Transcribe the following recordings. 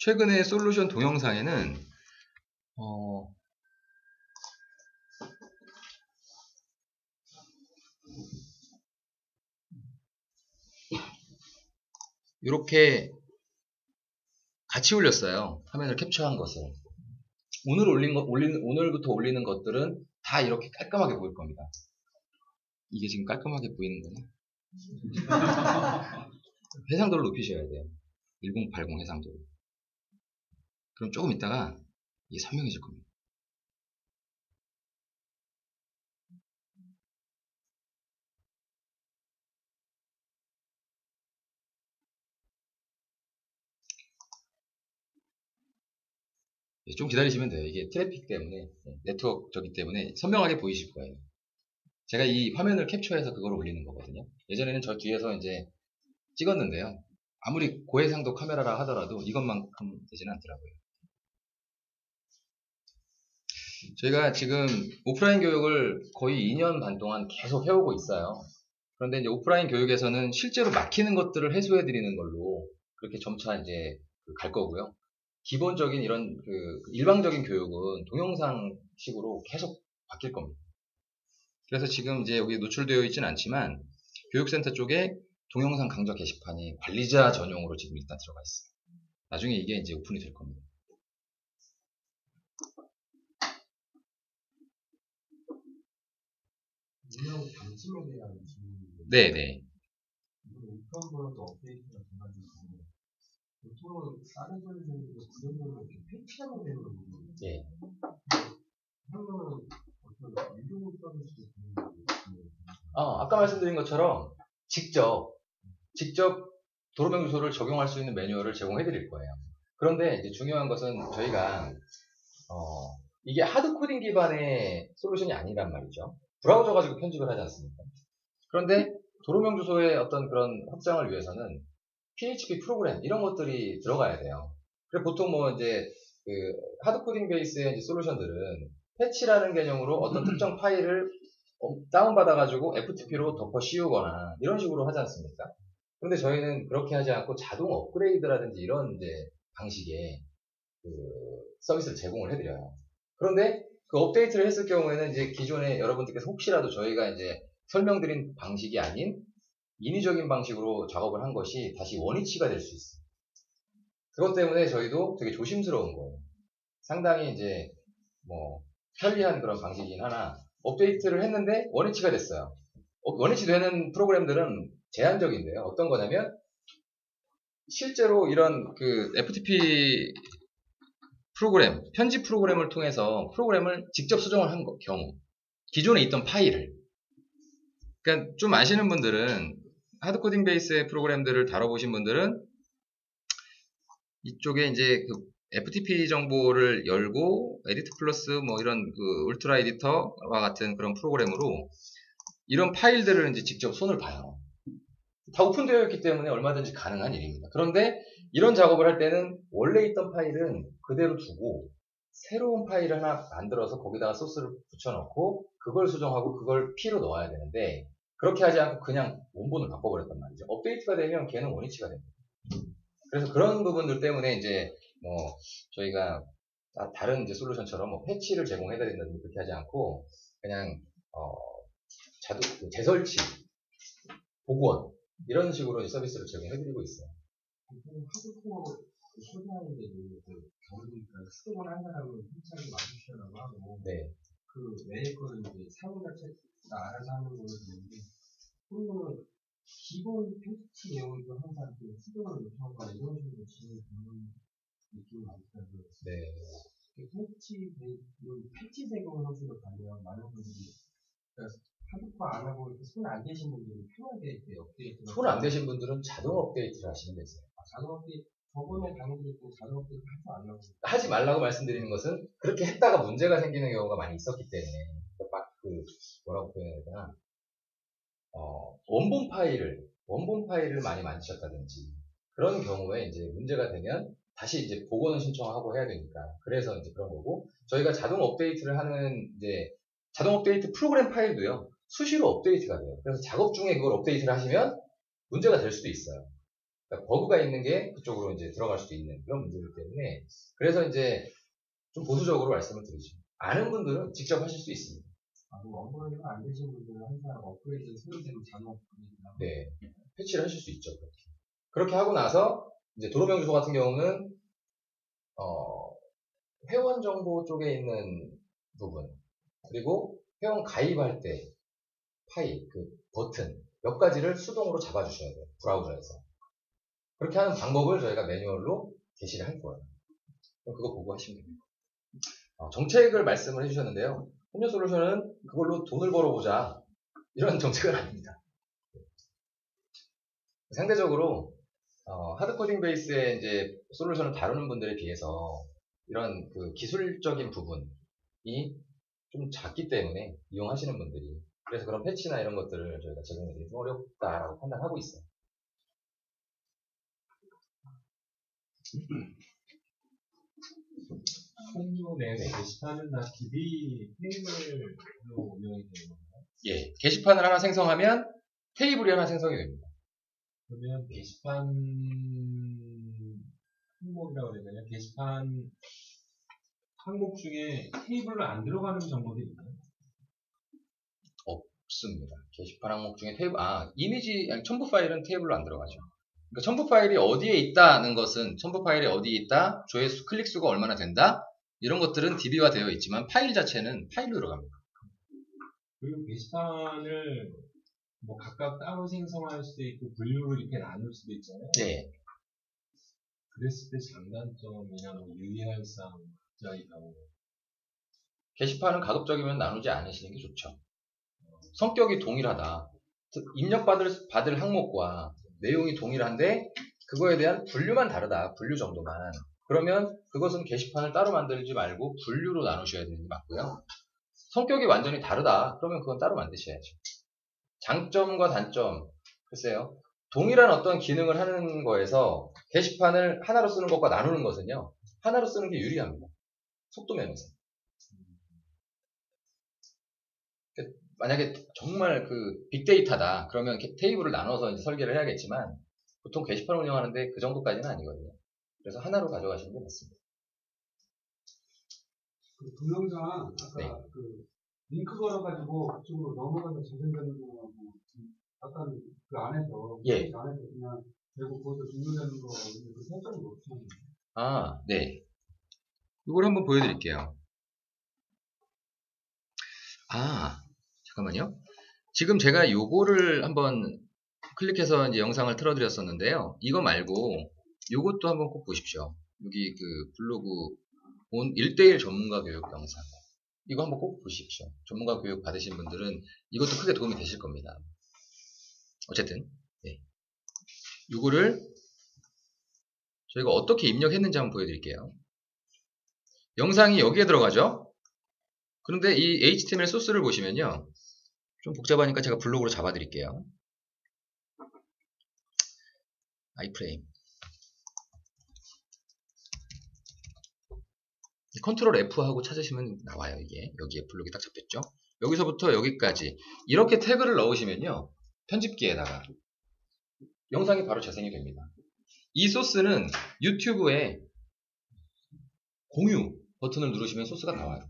최근에 솔루션 동영상에는 이렇게 같이 올렸어요. 화면을 캡처한 것을. 오늘부터 올리는 것들은 다 이렇게 깔끔하게 보일 겁니다. 이게 지금 깔끔하게 보이는 거냐? 해상도를 높이셔야 돼요. 1080 해상도를. 그럼 조금 있다가 이게 선명해질 겁니다. 좀 기다리시면 돼요. 이게 트래픽 때문에, 네트워크적이기 때문에 선명하게 보이실 거예요. 제가 이 화면을 캡처해서 그걸 올리는 거거든요. 예전에는 저 뒤에서 이제 찍었는데요. 아무리 고해상도 카메라라 하더라도 이것만큼 되지는 않더라고요. 저희가 지금 오프라인 교육을 거의 2년 반 동안 계속 해오고 있어요. 그런데 이제 오프라인 교육에서는 실제로 막히는 것들을 해소해 드리는 걸로 그렇게 점차 이제 갈 거고요. 기본적인 이런 일방적인 교육은 동영상식으로 계속 바뀔 겁니다. 그래서 지금 이제 여기 노출되어 있지는 않지만 교육센터 쪽에 동영상 강좌 게시판이 관리자 전용으로 지금 일단 들어가 있어요. 나중에 이게 이제 오픈이 될 겁니다. 운영 방침에 대한 질문인데, 네네. 우편번호도 업데이트가 돼가지고 보통은 다른 전에는 구현번호 이렇게 패치하면 되는 거거든요. 예. 그러면은 어떤 유료 서비스도 되는 거예요? 아까 말씀드린 것처럼 직접 도로명주소를 적용할 수 있는 매뉴얼을 제공해 드릴 거예요. 그런데 이제 중요한 것은 저희가 이게 하드코딩 기반의 솔루션이 아니란 말이죠. 브라우저 가지고 편집을 하지 않습니까? 그런데 도로명주소의 어떤 그런 확장을 위해서는 PHP 프로그램 이런 것들이 들어가야 돼요. 그래 보통 뭐 이제 하드코딩 베이스의 이제 솔루션들은 패치라는 개념으로 어떤 특정 파일을 다운받아가지고 FTP로 덮어 씌우거나 이런 식으로 하지 않습니까? 그런데 저희는 그렇게 하지 않고 자동 업그레이드라든지 이런 이제 방식의 서비스를 제공을 해드려요. 그런데 그 업데이트를 했을 경우에는 이제 기존에 여러분들께서 혹시라도 저희가 이제 설명드린 방식이 아닌 인위적인 방식으로 작업을 한 것이 다시 원위치가 될 수 있어요. 그것 때문에 저희도 되게 조심스러운 거예요. 상당히 이제 뭐 편리한 그런 방식이긴 하나 업데이트를 했는데 원위치가 됐어요. 원위치 되는 프로그램들은 제한적인데요. 어떤 거냐면 실제로 이런 FTP 프로그램, 편집 프로그램을 통해서 프로그램을 직접 수정을 한 경우 기존에 있던 파일을 그러니까 좀 아시는 분들은 하드코딩 베이스의 프로그램들을 다뤄보신 분들은 이쪽에 이제 FTP 정보를 열고 에디트 플러스 뭐 이런 울트라 에디터와 같은 그런 프로그램으로 이런 파일들을 이제 직접 손을 봐요. 다 오픈되어 있기 때문에 얼마든지 가능한 일입니다. 그런데 이런 작업을 할 때는 원래 있던 파일은 그대로 두고 새로운 파일을 하나 만들어서 거기다가 소스를 붙여넣고 그걸 수정하고 그걸 P로 넣어야 되는데 그렇게 하지 않고 그냥 원본을 바꿔버렸단 말이죠. 업데이트가 되면 걔는 원위치가 됩니다. 그래서 그런 부분들 때문에 이제 뭐 저희가 다른 이제 솔루션처럼 뭐 패치를 제공해야 된다든지 그렇게 하지 않고 그냥 재설치, 복원 이런 식으로 서비스를 제공해드리고 있어요. 보통 하드코어 소개하는데도 경우니까 수동을 한다라고 패치하기 맞추시라고 하고 네. 그 외의 거는 이제 사용자 체크가 알아서 하는 걸로 되는데 그러면 기본 패치 내용도 항상 수동을 요청하거나 이런 식으로 진행되는 느낌이 많더라고요. 네. 패치 제공을 하시러 가면 많은 분들이 그러니까 하드코어 안 하고 이렇게 손 안 대신 분들이 편하게 업데이트. 손 안 대신 분들은 자동 업데이트를 하시면 되세요. 자동 업데이트 저번에 강의드렸고 자동 업데이트 하지 말라고. 하지 말라고 말씀드리는 것은 그렇게 했다가 문제가 생기는 경우가 많이 있었기 때문에 뭐라고 표현해야 되나 원본 파일을 많이 만드셨다든지 그런 경우에 이제 문제가 되면 다시 이제 복원을 신청하고 해야 되니까 그래서 이제 그런 거고 저희가 자동 업데이트를 하는 이제 자동 업데이트 프로그램 파일도요 수시로 업데이트가 돼요. 그래서 작업 중에 그걸 업데이트를 하시면 문제가 될 수도 있어요. 그러니까 버그가 있는 게 그쪽으로 이제 들어갈 수도 있는 그런 문제들 때문에 그래서 이제 좀 보수적으로 말씀을 드리죠. 아는 분들은 직접 하실 수 있습니다. 업그레이드가 안 되신 분들은 항상 업그레이드 새로 되면 자동 업그레이드나 네, 패치를 하실 수 있죠. 그렇게 하고 나서 이제 도로명주소 같은 경우는 회원 정보 쪽에 있는 부분 그리고 회원 가입할 때 파일, 그 버튼 몇 가지를 수동으로 잡아주셔야 돼요. 브라우저에서. 그렇게 하는 방법을 저희가 매뉴얼로 게시를 할 거예요. 그럼 그거 보고 하시면 됩니다. 정책을 말씀을 해주셨는데요. 홈녀솔루션은 그걸로 돈을 벌어보자 이런 정책은 아닙니다. 상대적으로 하드코딩 베이스의 이제 솔루션을 다루는 분들에 비해서 이런 그 기술적인 부분이 좀 작기 때문에 이용하시는 분들이 그래서 그런 패치나 이런 것들을 저희가 제공해드리기 좀 어렵다라고 판단하고 있어요. 홈료 내에서 게시판은 다 DB 테이블로 운영이 되는 건가요? 예, 게시판을 하나 생성하면 테이블이 하나 생성이 됩니다. 그러면 게시판 항목이라고 해야 되나요? 게시판 항목 중에 테이블로 안 들어가는 정보도 있나요? 없습니다. 게시판 항목 중에 테이블, 이미지, 첨부 파일은 테이블로 안 들어가죠. 그러니까 첨부 파일이 어디에 있다는 것은 첨부 파일이 어디에 있다, 조회수, 클릭수가 얼마나 된다, 이런 것들은 DB화 되어 있지만 파일 자체는 파일로 들어갑니다. 그리고 게시판을 뭐 각각 따로 생성할 수도 있고 분류로 이렇게 나눌 수도 있잖아요. 네. 그랬을 때 장단점이나 뭐 유의할 사항 각자의 경우. 게시판은 가급적이면 나누지 않으시는 게 좋죠. 성격이 동일하다. 입력받을 항목과 내용이 동일한데 그거에 대한 분류만 다르다. 분류 정도만. 그러면 그것은 게시판을 따로 만들지 말고 분류로 나누셔야 되는 게 맞고요. 성격이 완전히 다르다. 그러면 그건 따로 만드셔야죠. 장점과 단점. 글쎄요. 동일한 어떤 기능을 하는 거에서 게시판을 하나로 쓰는 것과 나누는 것은요. 하나로 쓰는 게 유리합니다. 속도 면에서. 만약에 정말 그 빅데이터다. 그러면 테이블을 나눠서 이제 설계를 해야겠지만 보통 게시판 운영하는데 그 정도까지는 아니거든요. 그래서 하나로 가져가시는 게 맞습니다. 그 동영상 아까 네. 그 링크 걸어가지고 그쪽으로 넘어가서 재생되는 거하고 약간 그 안에서 예. 그 안에서 그냥 결국 거기서 종료되는 거 그 설정을 어떻게 하는 거예요? 네. 이걸 한번 보여드릴게요. 잠깐만요. 지금 제가 요거를 한번 클릭해서 이제 영상을 틀어드렸었는데요. 이거 말고 요것도 한번 꼭 보십시오. 여기 그 블로그 1:1 전문가 교육 영상. 이거 한번 꼭 보십시오. 전문가 교육 받으신 분들은 이것도 크게 도움이 되실 겁니다. 어쨌든, 네. 요거를 저희가 어떻게 입력했는지 한번 보여드릴게요. 영상이 여기에 들어가죠? 그런데 이 HTML 소스를 보시면요. 좀 복잡하니까 제가 블록으로 잡아드릴게요. 아이프레임. 컨트롤 F 하고 찾으시면 나와요. 이게 여기에 블록이 딱 잡혔죠. 여기서부터 여기까지 이렇게 태그를 넣으시면요. 편집기에다가 영상이 바로 재생이 됩니다. 이 소스는 유튜브에 공유 버튼을 누르시면 소스가 나와요.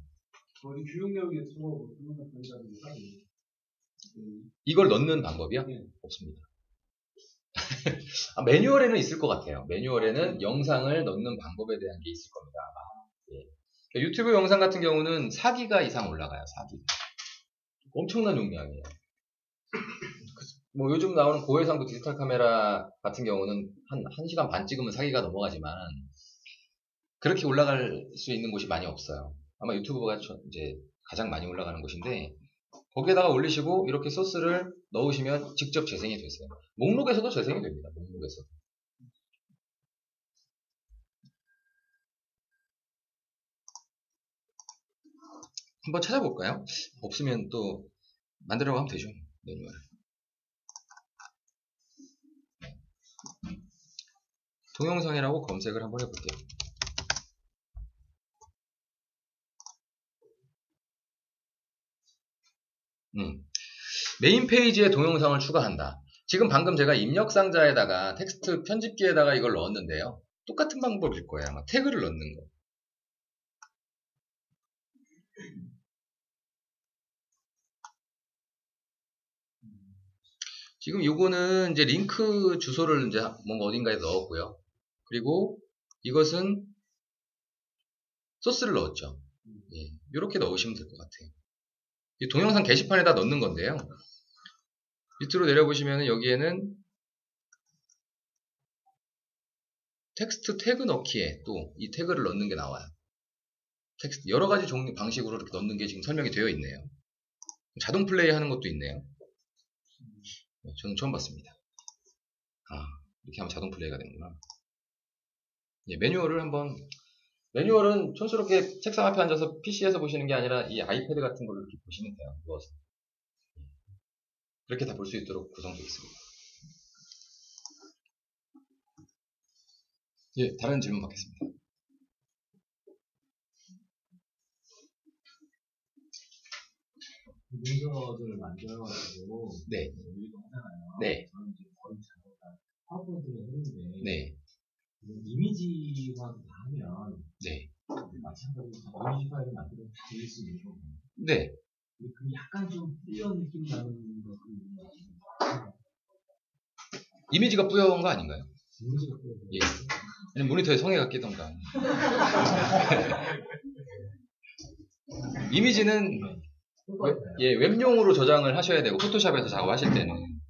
우리 교육력에 수업 동영상 변자입니까? 이걸 넣는 방법이요? 네. 없습니다. 매뉴얼에는 있을 것 같아요. 매뉴얼에는 영상을 넣는 방법에 대한 게 있을 겁니다. 예. 유튜브 영상 같은 경우는 4기가 이상 올라가요. 4기가. 엄청난 용량이에요. 뭐 요즘 나오는 고해상도 디지털 카메라 같은 경우는 한 1시간 반 찍으면 4기가 넘어가지만 그렇게 올라갈 수 있는 곳이 많이 없어요. 아마 유튜브가 이제 가장 많이 올라가는 곳인데 거기에다가 올리시고 이렇게 소스를 넣으시면 직접 재생이 되세요. 목록에서도 재생이 됩니다. 목록에서. 한번 찾아볼까요? 없으면 또 만들어가면 하면 되죠. 매뉴얼. 동영상이라고 검색을 한번 해볼게요. 메인 페이지에 동영상을 추가한다. 지금 방금 제가 입력 상자에다가 텍스트 편집기에다가 이걸 넣었는데요. 똑같은 방법일 거예요. 아마 태그를 넣는 거. 지금 요거는 이제 링크 주소를 이제 뭔가 어딘가에 넣었고요. 그리고 이것은 소스를 넣었죠. 예, 이렇게 넣으시면 될 것 같아요. 이 동영상 게시판에다 넣는 건데요. 밑으로 내려보시면 여기에는 텍스트 태그 넣기에 또 이 태그를 넣는 게 나와요. 텍스트 여러 가지 종류 방식으로 이렇게 넣는 게 지금 설명이 되어 있네요. 자동 플레이 하는 것도 있네요. 저는 처음 봤습니다. 아, 이렇게 하면 자동 플레이가 되는구나. 예, 매뉴얼은 촌스럽게 책상 앞에 앉아서 PC에서 보시는 게 아니라 이 아이패드 같은 걸로 이렇게 보시면 돼요. 누워서. 그렇게 다 볼 수 있도록 구성되어 있습니다. 예, 다른 질문 받겠습니다. 문서들을 만들어가지고 네. 우리도 하잖아요. 네. 저는 이제 거의 작업을 파워포인트를 했는데 네. 이미지화를 다 하면 네. 마찬가지로 이미지 파일을 만들어 다 돌릴 수 있는 거고. 네. 그 약간 좀 뿌연 느낌 나는 거 이미지가 뿌여온 거 아닌가요? 이미지가 뿌연. 예. 아니, 모니터에 성에가 끼던가. 이미지는 웹용으로 저장을 하셔야 되고, 포토샵에서 작업하실 때는.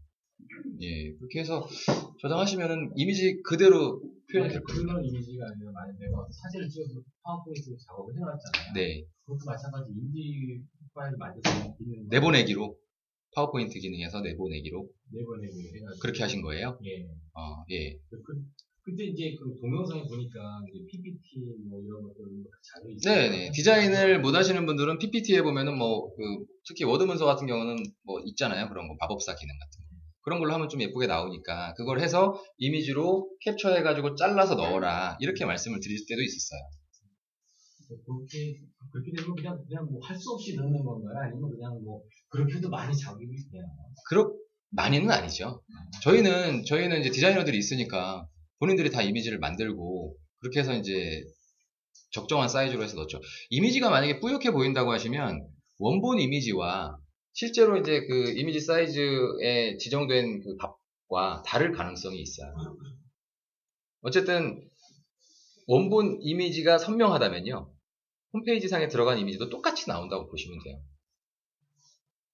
예, 그렇게 해서 저장하시면은 이미지 그대로 표현이 될 겁니다. 그런 이미지가 아니라 만약에 내가 사진을 찍어서 파워포인트로 작업을 해놨잖아요. 네. 그것도 마찬가지 이미지 파일을 만들어서 내보내기로. 파워포인트 기능에서 내보내기로. 해가지고. 그렇게 하신 거예요? 예. 예. 그때 이제 그 동영상에 보니까 이제 PPT 뭐 이런 것들 자료 네네. 디자인을 못 하시는 분들은 PPT에 보면은 특히 워드 문서 같은 경우는 뭐 있잖아요. 그런 거, 마법사 기능 같은 거. 그런 걸로 하면 좀 예쁘게 나오니까 그걸 해서 이미지로 캡처해가지고 잘라서 넣어라. 이렇게 말씀을 드릴 때도 있었어요. 그렇게 되면 그냥 뭐 할 수 없이 넣는 건가요? 아니면 그냥 뭐 그렇게 해도 많이 작업이 돼요? 많이는 아니죠. 저희는 이제 디자이너들이 있으니까 본인들이 다 이미지를 만들고 그렇게 해서 이제 적정한 사이즈로 해서 넣죠. 이미지가 만약에 뿌옇게 보인다고 하시면 원본 이미지와 실제로 이제 그 이미지 사이즈에 지정된 그 값과 다를 가능성이 있어요. 어쨌든 원본 이미지가 선명하다면요. 홈페이지 상에 들어간 이미지도 똑같이 나온다고 보시면 돼요.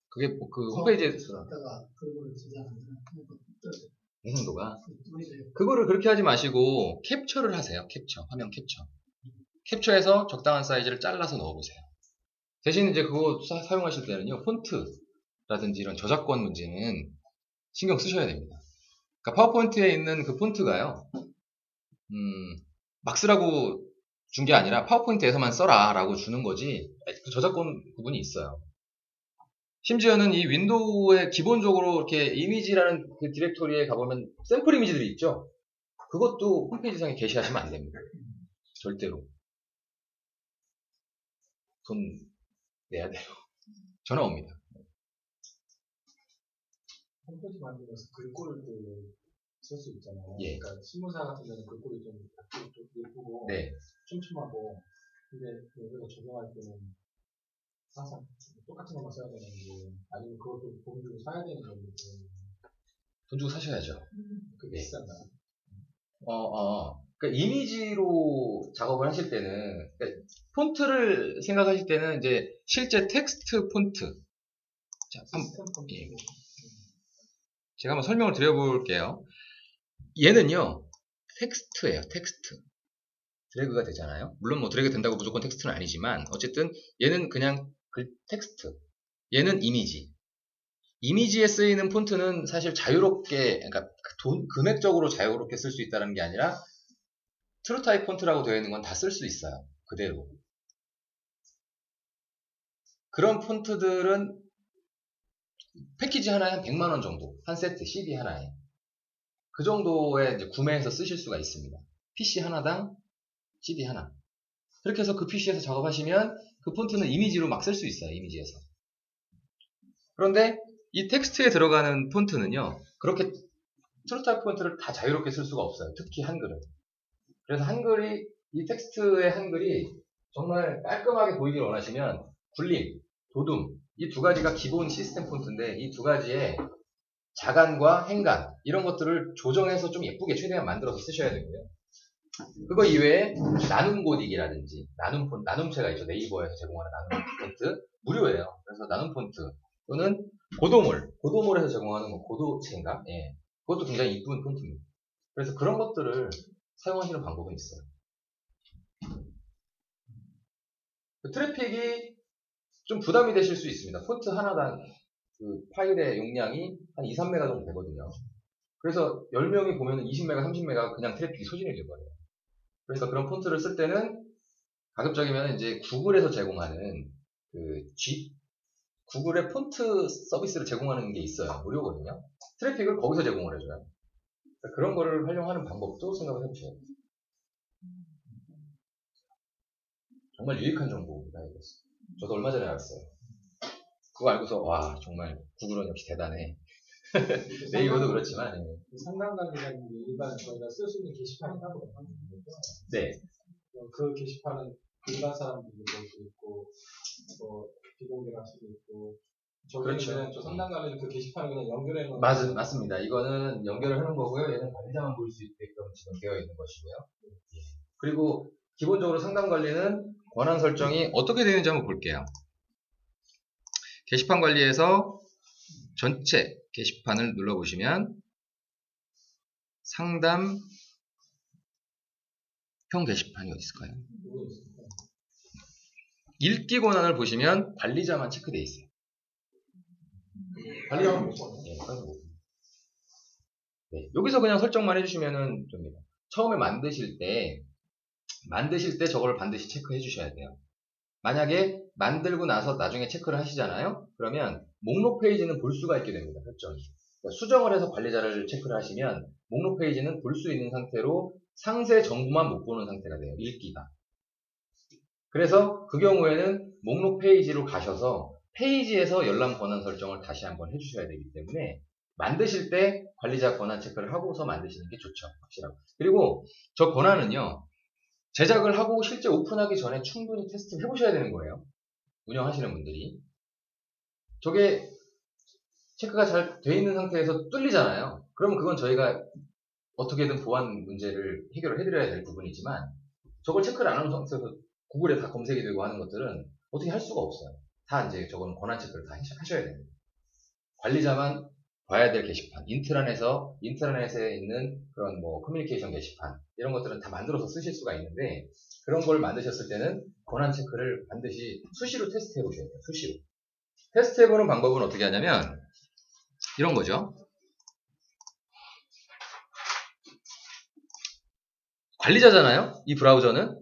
그게 그 홈페이지에 해상도가 그거를 그렇게 하지 마시고 캡처를 하세요. 화면 캡처해서 적당한 사이즈를 잘라서 넣어보세요. 대신 이제 그거 사용하실 때는요, 폰트라든지 이런 저작권 문제는 신경 쓰셔야 됩니다. 그러니까 파워포인트에 있는 그 폰트가요, 막 쓰라고 준 게 아니라 파워포인트에서만 써라 라고 주는 거지, 그 저작권 부분이 있어요. 심지어는 이 윈도우에 기본적으로 이렇게 이미지라는 그 디렉토리에 가보면 샘플 이미지들이 있죠. 그것도 홈페이지상에 게시하시면 안 됩니다. 절대로. 돈 내야 돼요. 전화 옵니다. 홈페이지 만들면서 글꼴을 쓸 수 있잖아요. 예. 그러니까 신문사 같은 데는 글꼴이 좀 예쁘고 네. 촘촘하고, 근데 여기서 적용할 때는 항상 똑같은 것만 써야 되는지, 아니면 그것도 돈 주고 사야 되는 건지. 돈 주고 사셔야죠. 그게 네. 비싼가요? 그러니까 이미지로 작업을 하실 때는, 그러니까 폰트를 생각하실 때는 이제 실제 텍스트 폰트. 자, 예. 제가 한번 설명을 드려볼게요. 얘는요, 텍스트예요, 텍스트. 드래그가 되잖아요. 물론 뭐 드래그 된다고 무조건 텍스트는 아니지만, 어쨌든 얘는 그냥 텍스트. 얘는 이미지. 이미지에 쓰이는 폰트는 사실 자유롭게, 그러니까 금액적으로 자유롭게 쓸 수 있다는 게 아니라 트루타입 폰트라고 되어 있는 건 다 쓸 수 있어요. 그대로. 그런 폰트들은 패키지 하나에 한 100만원 정도, 한 세트, CD 하나에. 그 정도에 이제 구매해서 쓰실 수가 있습니다. PC 하나당 CD 하나. 그렇게 해서 그 PC에서 작업하시면 그 폰트는 이미지로 막 쓸 수 있어요. 이미지에서. 그런데 이 텍스트에 들어가는 폰트는요, 그렇게 트루타입 폰트를 다 자유롭게 쓸 수가 없어요. 특히 한글은. 그래서 한글이, 이 텍스트의 한글이 정말 깔끔하게 보이길 원하시면 굴림, 도둠, 이 두 가지가 기본 시스템 폰트인데 이 두 가지의 자간과 행간 이런 것들을 조정해서 좀 예쁘게 최대한 만들어서 쓰셔야 되고요. 그거 이외에 나눔 고딕이라든지 나눔체가 있죠. 네이버에서 제공하는 나눔 폰트 무료예요. 그래서 나눔 폰트 또는 고도몰에서 제공하는 고도체인가? 예, 그것도 굉장히 이쁜 폰트입니다. 그래서 그런 것들을 사용하시는 방법은 있어요. 트래픽이 좀 부담이 되실 수 있습니다. 폰트 하나당 그 파일의 용량이 한 2, 3메가 정도 되거든요. 그래서 10명이 보면 20메가, 30메가 그냥 트래픽이 소진이 되어버려요. 그래서 그런 폰트를 쓸 때는 가급적이면 이제 구글에서 제공하는 구글의 폰트 서비스를 제공하는 게 있어요. 무료거든요. 트래픽을 거기서 제공을 해줘요. 그런 거를 활용하는 방법도 생각을 해보셔야 돼요. 정말 유익한 정보입니다. 저도 얼마 전에 알았어요. 그거 알고서 와 정말 구글은 역시 대단해. 네이버도 그렇지만 상담관이라는 게 일반 저희가 쓸 수 있는 게시판이 따로 없는 거죠. 네. 그 게시판은 일반 사람들도 볼 수 있고 비공개할 수도 있고 그렇죠. 그냥 저 상담관은 그 게시판을 그냥 연결해 놓은 맞습니다. 이거는 연결을 해놓은 거고요. 얘는 관리자만 볼 수 있게끔 지금 되어 있는 것이고요. 그리고 기본적으로 상담 관리는 권한 설정이 어떻게 되는지 한번 볼게요. 게시판 관리에서 전체 게시판을 눌러보시면 상담형 게시판이 어디 있을까요? 읽기 권한을 보시면 관리자만 체크되어 있어요. 관리자만 못 보네요. 네, 여기서 그냥 설정만 해주시면 됩니다. 처음에 만드실 때 저걸 반드시 체크해 주셔야 돼요. 만약에 만들고 나서 나중에 체크를 하시잖아요. 그러면 목록 페이지는 볼 수가 있게 됩니다. 설정이. 그러니까 수정을 해서 관리자를 체크를 하시면 목록 페이지는 볼 수 있는 상태로 상세 정보만 못 보는 상태가 돼요. 읽기가. 그래서 그 경우에는 목록 페이지로 가셔서 페이지에서 열람 권한 설정을 다시 한번 해주셔야 되기 때문에 만드실 때 관리자 권한 체크를 하고서 만드시는 게 좋죠. 확실하고. 그리고 저 권한은요. 제작을 하고 실제 오픈하기 전에 충분히 테스트를 해보셔야 되는 거예요. 운영하시는 분들이. 저게 체크가 잘 돼 있는 상태에서 뚫리잖아요. 그럼 그건 저희가 어떻게든 보안 문제를 해결을 해드려야 될 부분이지만 저걸 체크를 안 하는 상태에서 구글에 다 검색이 되고 하는 것들은 어떻게 할 수가 없어요. 다 이제 저건 권한 체크를 다 하셔야 됩니다. 관리자만 봐야 될 게시판, 인트라넷에 있는 그런 뭐 커뮤니케이션 게시판 이런 것들은 다 만들어서 쓰실 수가 있는데 그런 걸 만드셨을 때는 권한 체크를 반드시 수시로 테스트해 보셔야 돼요. 수시로. 테스트해 보는 방법은 어떻게 하냐면 이런 거죠. 관리자잖아요. 이 브라우저는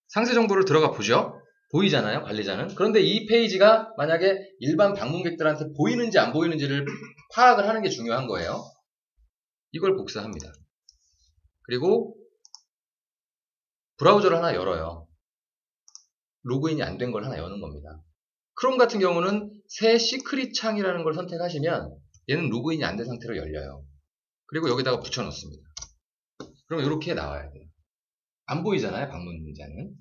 상세 정보를 들어가 보죠. 보이잖아요. 관리자는. 그런데 이 페이지가 만약에 일반 방문객들한테 보이는지 안 보이는지를 파악을 하는 게 중요한 거예요. 이걸 복사합니다. 그리고 브라우저를 하나 열어요. 로그인이 안 된 걸 하나 여는 겁니다. 크롬 같은 경우는 새 시크릿 창이라는 걸 선택하시면 얘는 로그인이 안 된 상태로 열려요. 그리고 여기다가 붙여놓습니다. 그럼 이렇게 나와야 돼요. 안 보이잖아요. 방문자는.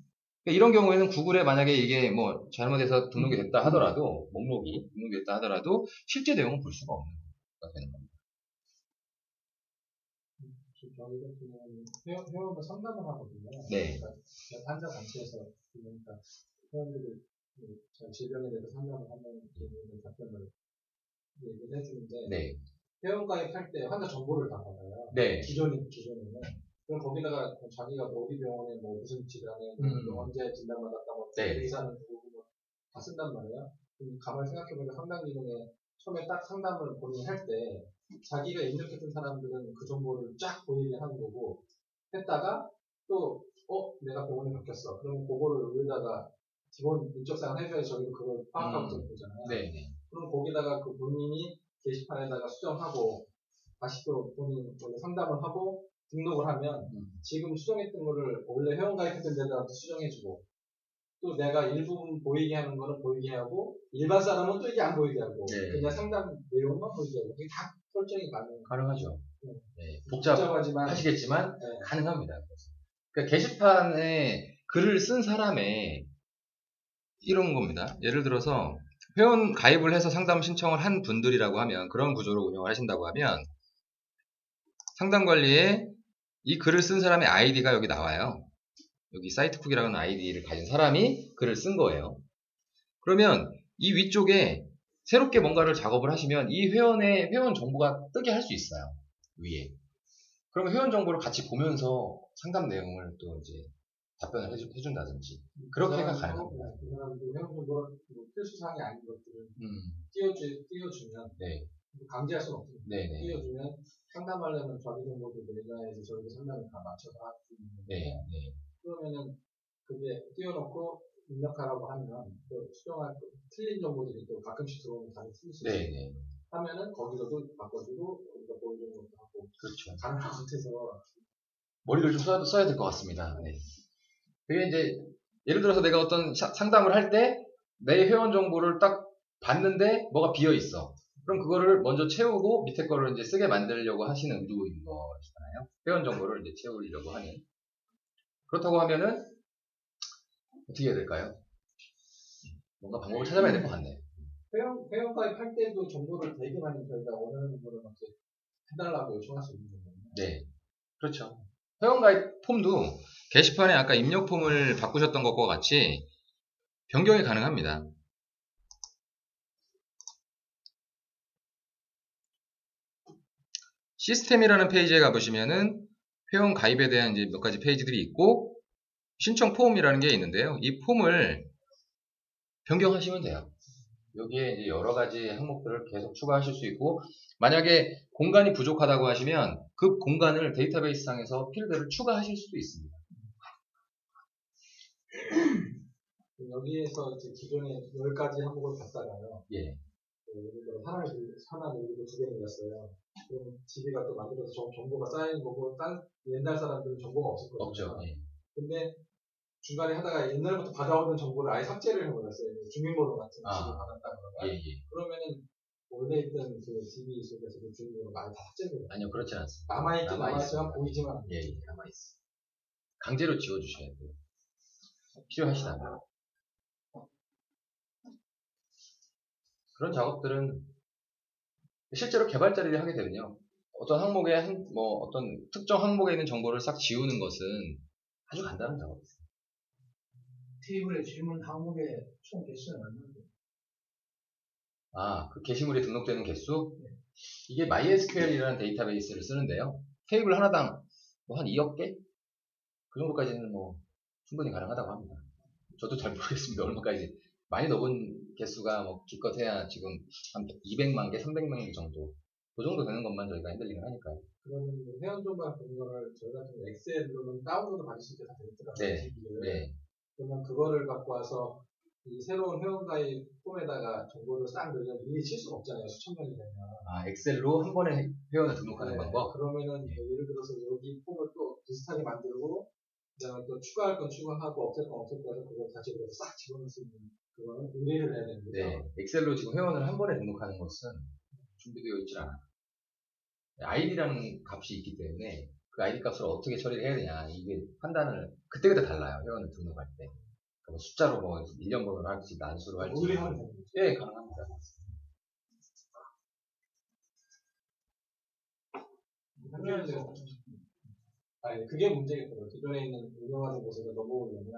이런 경우에는 구글에 만약에 이게 뭐 잘못해서 등록이 됐다 하더라도 목록이 등록이 됐다 하더라도 실제 내용은 볼 수가 없는 거가 되는 겁니다. 저희 같은 경우는 회원들 상담을 하거든요. 네. 그러니까 환자 단체에서 그러니까 회원들이 질병에 대해서 상담을 하는 답변을 얘기를 해주는데 네. 회원가입할 때 환자 정보를 다 받아요. 네. 기존에는. 그럼 거기다가 자기가 어디 병원에 뭐 무슨 질환에 언제 진단받았다고 네. 의사는 누구 다 쓴단 말이에요. 그럼 가만히 생각해보니까 상담 기능에 처음에 딱 상담을 본인이 할 때 자기가 입력했던 사람들은 그 정보를 쫙 보이게 하는 거고 했다가 또 내가 병원에 바뀌었어. 그러면 그거를 여기다가 기본 인적사항 해줘야지 저희도 그걸 파악하고 보잖아요. 네. 그럼 거기다가 그 본인이 게시판에다가 수정하고 다시 또 본인 상담을 하고 등록을 하면 지금 수정했던 거를 원래 회원가입했던 데다 수정해주고 또 내가 일부분 보이게 하는 거는 보이게 하고 일반 사람은 또 이게 안 보이게 하고 네. 그냥 상담 내용만 보이게 하고 이게 다 설정이 가능해요. 가능하죠. 네. 네, 복잡하지만 복잡하시겠지만 네. 가능합니다. 그러니까 게시판에 글을 쓴 사람의 이런 겁니다. 예를 들어서 회원 가입을 해서 상담 신청을 한 분들이라고 하면 그런 구조로 운영을 하신다고 하면 상담관리에 이 글을 쓴 사람의 아이디가 여기 나와요. 여기 사이트쿡이라는 아이디를 가진 사람이 글을 쓴 거예요. 그러면 이 위쪽에 새롭게 뭔가를 작업을 하시면 이 회원의 회원 정보가 뜨게 할 수 있어요. 위에. 그러면 회원 정보를 같이 보면서 상담 내용을 또 이제 답변을 해준다든지 그렇게가 가능합니다. 그 사람도 회원정보 필수사항이 아닌 것들은 음, 띄워주면 네, 강제할 수는 없습니다. 네, 네, 띄워주면 상담하려면 자기 정보도 내놔야지 저희도 상담을 다 맞춰서 할 수 있는 네, 건데 네, 그러면은 그게 띄워놓고 입력하라고 하면 또 수정할 틀린 정보들이 또 가끔씩 들어오면 다시 틀릴 수 있어요. 네, 네, 하면은 거기서도 바꿔주고 거기다 보여주는 것도 하고 그렇죠. 가능한 것 같아서 머리를 좀 써야 될 것 같습니다. 네. 그게 이제 예를 들어서 내가 어떤 상담을 할 때 내 회원 정보를 딱 봤는데 뭐가 비어 있어. 그럼 그거를 먼저 채우고 밑에 거를 이제 쓰게 만들려고 하시는 의도인 거잖아요. 회원 정보를 이제 채우려고 하는. 그렇다고 하면은 어떻게 해야 될까요? 뭔가 방법을 찾아봐야 될 것 같네. 회원 가입할 때도 정보를 되게 많이 저희가 원하는 정보를 막 이렇게 해달라고 요청할 수 있는 거거든요. 네. 그렇죠. 회원가입 폼도 게시판에 아까 입력 폼을 바꾸셨던 것과 같이 변경이 가능합니다. 시스템이라는 페이지에 가보시면은 회원 가입에 대한 이제 몇 가지 페이지들이 있고 신청 폼이라는 게 있는데요. 이 폼을 변경하시면 돼요. 여기에 이제 여러 가지 항목들을 계속 추가하실 수 있고 만약에 공간이 부족하다고 하시면 그 공간을 데이터베이스 상에서 필드를 추가하실 수도 있습니다. 여기에서 이제 기존에 10가지 항목을 봤다가요. 예. 예를 들어 하나 늘리고 2개 늘렸어요. 그럼 GB가 또 만들어서 정보가 쌓이는 거고 옛날 사람들은 정보가 없었거든요. 없죠. 예. 근데 중간에 하다가 옛날부터 받아오던 정보를 아예 삭제를 해버렸어요. 주민번호 같은 거 집을 받았다거나. 예, 예. 그러면은 원래 있던 그 DB 속에서 그 주민번호 많이 다 삭제돼요. 아니요, 그렇진 않습니다. 남아있긴 남아있습니다. 남아있지만 보이지만 않아요. 예, 예, 남아있어. 강제로 지워주셔야 돼요. 필요하시다면. 그런 작업들은 실제로 개발자들이 하게 되면요. 어떤 항목에 어떤 특정 항목에 있는 정보를 싹 지우는 것은 아주 간단한 작업이에요. 테이블에 질문 항목의 총 개수는 얼마인데? 그 게시물에 등록되는 개수? 이게 MySQL이라는 데이터베이스를 쓰는데요. 테이블 하나당 한 2억 개? 그 정도까지는 충분히 가능하다고 합니다. 저도 잘 모르겠습니다. 얼마까지. 많이 넣은 개수가 기껏해야 지금 한 200만 개, 300만 개 정도. 그 정도 되는 것만 저희가 핸들링을 하니까요. 그러면 회원 정보를 보는 거를 저희 같은 엑셀로는 다운로드 받을 수 있게 다 되더라고요. 네. 네. 그러면 그거를 갖고 와서 이 새로운 회원가입 폼에다가 정보를 싹 넣으면 미리 칠 수가 없잖아요. 수천 명이 되면. 엑셀로 한 번에 회원을 등록하는 방법? 그러면은 예를 들어서 여기 폼을 또 비슷하게 만들고 그다음에 또 추가할 건 추가하고 없앨 건 없앨 거해서 그걸 다시 그래서 싹 집어넣을 수 있는 그거는 의뢰를 해야 되는 거죠. 네. 엑셀로 지금 회원을 한 번에 등록하는 것은 준비되어 있지 않아요. 아이디라는 값이 있기 때문에 그 아이디 값을 어떻게 처리를 해야 되냐 이게 판단을 그때그때 달라요. 회원을 등록할 때. 숫자로 1년 번호를 할지 난수로 할지. 의뢰하면 되는 거죠. 예, 가능합니다. 그게 문제겠더라고요. 기존에 있는 운영하는 곳에서 넘어오려면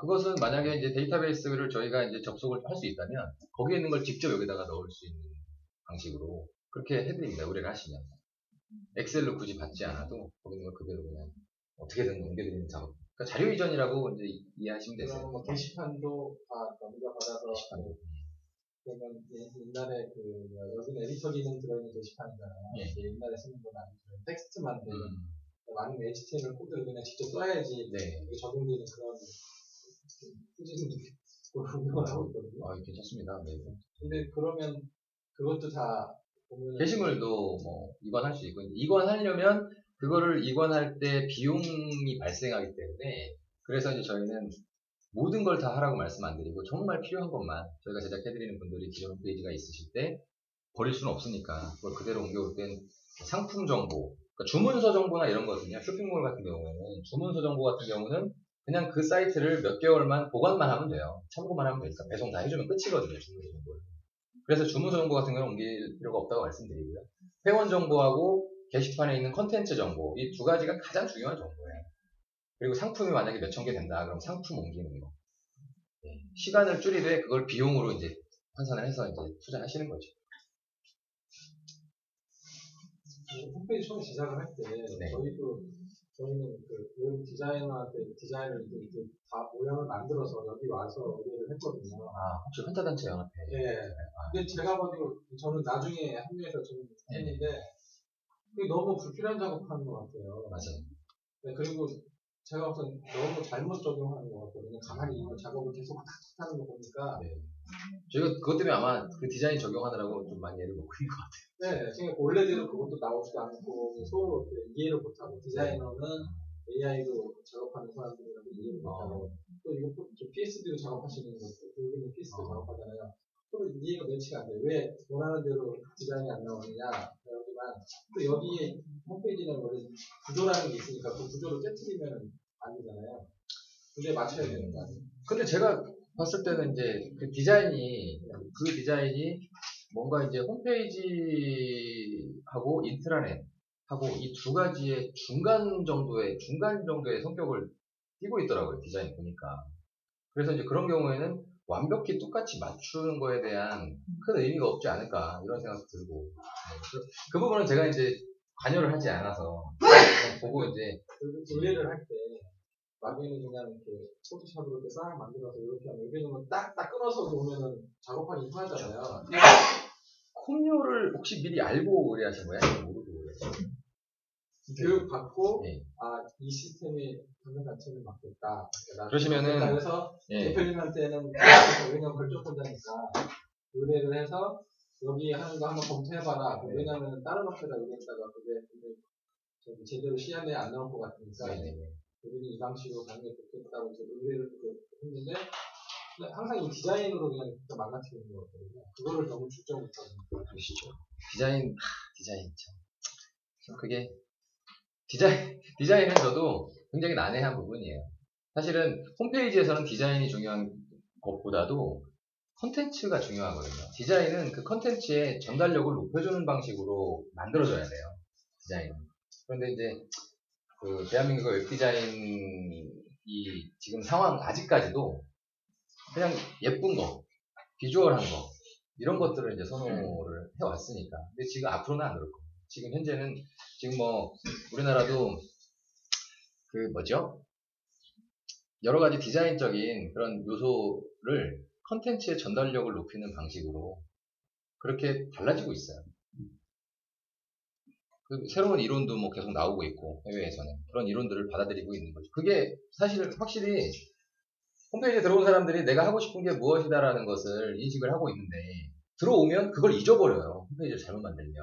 그것은 만약에 이제 데이터베이스를 저희가 이제 접속을 할 수 있다면 거기에 있는 걸 직접 여기다가 넣을 수 있는 방식으로 그렇게 해드립니다. 의뢰를 하시면. 엑셀로 굳이 받지 않아도 거기 있는 걸 그대로 그냥 어떻게든 옮겨드리는 작업. 그러니까 자료 이전이라고 이제 이해하시면 되세요. 그럼 게시판도 다 넘겨받아서 게시판도. 그러면 옛날에 여기는 에디터 기능 들어있는 게시판이잖아요. 예. 옛날에 쓰는 건 아니고 텍스트만 많은 HTML 코드를 그냥 직접 써야지 네. 이게 적용되는 그런 꾸준히 운영을 하고 있거든요. 괜찮습니다. 네. 근데 그러면 그것도 다 보면 게시물도 이관할 수 있고 이관하려면 그거를 이관할 때 비용이 발생하기 때문에 그래서 이제 저희는 모든 걸 다 하라고 말씀 안 드리고 정말 필요한 것만 저희가 제작해드리는 분들이 기존 홈페이지가 있으실 때 버릴 수는 없으니까 그걸 그대로 옮겨올 땐 상품 정보, 그러니까 주문서 정보나 이런 거거든요. 쇼핑몰 같은 경우에는 주문서 정보 같은 경우는 그냥 그 사이트를 몇 개월만 보관만 하면 돼요. 참고만 하면 되니까 배송 다 해주면 끝이거든요. 주문서 정보를. 그래서 주문서 정보 같은 경우는 옮길 필요가 없다고 말씀드리고요. 회원 정보하고 게시판에 있는 컨텐츠 정보 이 두 가지가 가장 중요한 정보예요. 그리고 상품이 만약에 몇천 개 된다 그럼 상품 옮기는 거. 시간을 줄이되 그걸 비용으로 이제 환산을 해서 이제 투자하시는 거죠. 홈페이지 처음 시작을 할 때 네. 저희는 그 웹 디자이너한테 디자인을 이렇게 다 모양을 만들어서 여기 와서 의뢰를 했거든요. 아, 혹시 환자단체 연합회? 예. 근데 제가 보기로 저는 나중에 합류해서 좀 했는데 그게 너무 불필요한 작업하는 것 같아요. 맞아요. 네, 그리고 제가 우선 너무 잘못 적용하는 것 같거든요. 가만히 이거 작업을 계속 하는 거 보니까. 네. 저희가 그것 때문에 아마 그 디자인 적용하느라고 좀 많이 애를 먹고 있는 것 같아요. 네, 그러니까 원래대로 그것도 나오지도 않고 서로 이해를 못하고 디자이너는 AI로 작업하는 사람들이라고 이해를 못하고 또 이거 PSD로 작업하시는 것도 여기는 PSD로 작업하잖아요. 서로 이해가 매치가 안 돼요. 왜 원하는 대로 디자인이 안 나오느냐 여기만 또 여기에 홈페이지는 원래 구조라는 게 있으니까 그 구조를 깨트리면 안 되잖아요. 구조에 맞춰야 되는 거 아니에요. 근데 제가 봤을 때는 이제 그 디자인이 뭔가 이제 홈페이지하고 인트라넷하고 이 두 가지의 중간 정도의 성격을 띠고 있더라고요. 디자인 보니까. 그래서 이제 그런 경우에는 완벽히 똑같이 맞추는 거에 대한 큰 의미가 없지 않을까 이런 생각도 들고 그 부분은 제가 이제 관여를 하지 않아서 그냥 보고 이제 의뢰를 할 때 막연히 그냥 이렇게 포토샵으로 이렇게 싹 만들어서 이렇게 하면 왜냐면 딱 끊어서 놓으면은 작업하기 편하잖아요. 콤료를 혹시 미리 알고 의뢰하신 거예요? 아니면 모르고 의뢰하신 거예요? 교육 받고 네. 이 시스템이 방금 자체는 맞겠다. 그러시면은 그래서 예. 대표님한테는 왜냐면 결정권자니까 의뢰를 해서 여기 하는 거 한번 검토해봐라. 네. 왜냐면 다른 업체다 의뢰했다가 그게 제대로 시안에 안 나올 것 같으니까 네. 우리는 이 방식으로 가는 게 좋겠다고 의뢰를 했는데 항상 이 디자인으로 그냥 진짜 망가뜨리는 것 같거든요. 그거를 너무 중점 못하는 그러시죠. 디자인 참 그게 디자인은 저도 굉장히 난해한 부분이에요. 사실은 홈페이지에서는 디자인이 중요한 것보다도 컨텐츠가 중요하거든요. 디자인은 그 컨텐츠의 전달력을 높여주는 방식으로 만들어져야 돼요. 디자인은. 그런데 이제 그 대한민국의 웹디자인이 지금 상황 아직까지도 그냥 예쁜 거, 비주얼한 거 이런 것들을 이제 선호를 해왔으니까. 근데 지금 앞으로는 안 그럴 거예요. 지금 현재는 지금 뭐 우리나라도 그 뭐죠? 여러 가지 디자인적인 그런 요소를 컨텐츠의 전달력을 높이는 방식으로 그렇게 달라지고 있어요. 그 새로운 이론도 뭐 계속 나오고 있고 해외에서는 그런 이론들을 받아들이고 있는 거죠. 그게 사실 확실히 홈페이지에 들어온 사람들이 내가 하고 싶은 게 무엇이다라는 것을 인식을 하고 있는데 들어오면 그걸 잊어버려요. 홈페이지를 잘못 만들면